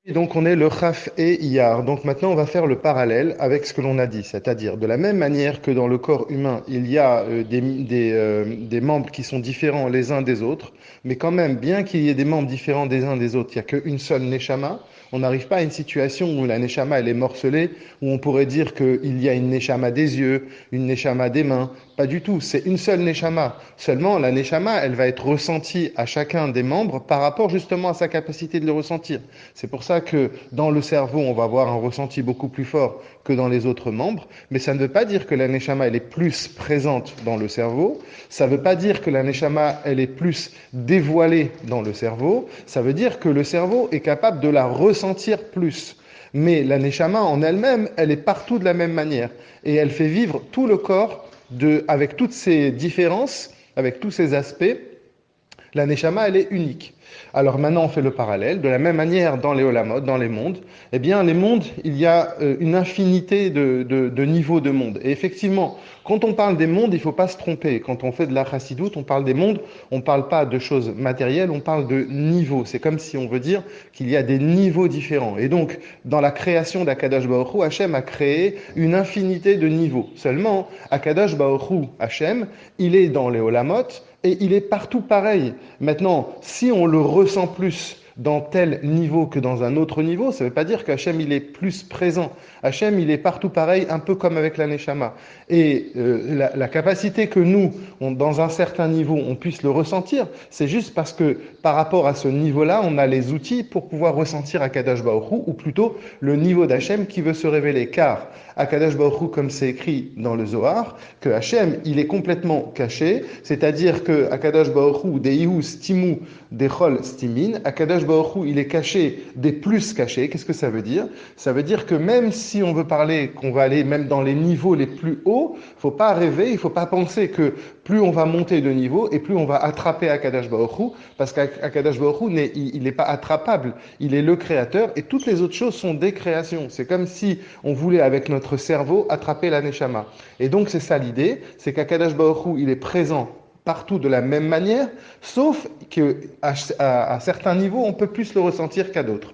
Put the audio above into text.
Et donc on est le Chaf et Iyar. Donc maintenant on va faire le parallèle avec ce que l'on a dit, c'est-à-dire de la même manière que dans le corps humain il y a des membres qui sont différents les uns des autres, mais quand même bien qu'il y ait des membres différents des uns des autres, il n'y a qu'une seule Neshama. On n'arrive pas à une situation où la Neshama elle est morcelée, où on pourrait dire qu'il y a une Neshama des yeux, une Neshama des mains. Pas du tout, c'est une seule Neshama. Seulement la Neshama elle va être ressentie à chacun des membres par rapport justement à sa capacité de le ressentir. C'est pour ça que dans le cerveau, on va avoir un ressenti beaucoup plus fort que dans les autres membres, mais ça ne veut pas dire que la neshama elle est plus présente dans le cerveau, ça ne veut pas dire que la neshama elle est plus dévoilée dans le cerveau, ça veut dire que le cerveau est capable de la ressentir plus. Mais la neshama en elle-même, elle est partout de la même manière et elle fait vivre tout le corps avec toutes ses différences, avec tous ses aspects. La neshama, elle est unique. Alors maintenant, on fait le parallèle. De la même manière, dans les olamot, dans les mondes, eh bien, les mondes, il y a une infinité de niveaux de mondes. Et effectivement, quand on parle des mondes, il ne faut pas se tromper. Quand on fait de la chassidoute, on parle des mondes, on ne parle pas de choses matérielles, on parle de niveaux. C'est comme si on veut dire qu'il y a des niveaux différents. Et donc, dans la création d'Akadosh Baruch Hu, Hachem a créé une infinité de niveaux. Seulement, Akadosh Baruch Hu, Hachem, il est dans les olamot, et il est partout pareil. Maintenant, si on le ressent plus dans tel niveau que dans un autre niveau, ça ne veut pas dire qu'Hachem il est plus présent. Hachem il est partout pareil, un peu comme avec la Neshama. Et la capacité que nous, dans un certain niveau, on puisse le ressentir, c'est juste parce que par rapport à ce niveau-là, on a les outils pour pouvoir ressentir Akadosh Baruch Hu, ou plutôt le niveau d'Hachem qui veut se révéler. Car Akadosh Baruch Hu, comme c'est écrit dans le Zohar, que Hachem il est complètement caché, c'est-à-dire que Akadosh Baruch Hu, Deihu Stimu, Dechol Stimin, Akadosh Baruch Hu, il est caché des plus cachés. Qu'est-ce que ça veut dire? Ça veut dire que même si on veut parler, qu'on va aller même dans les niveaux les plus hauts, il ne faut pas rêver, il ne faut pas penser que plus on va monter de niveau et plus on va attraper Akadosh Baruch Hu, parce qu'Akadosh Baruch Hu, il n'est pas attrapable, il est le créateur et toutes les autres choses sont des créations. C'est comme si on voulait avec notre cerveau attraper la Neshama. Et donc c'est ça l'idée, c'est qu'Akadosh Baruch Hu, il est présent partout de la même manière, sauf qu'à à certains niveaux, on peut plus le ressentir qu'à d'autres.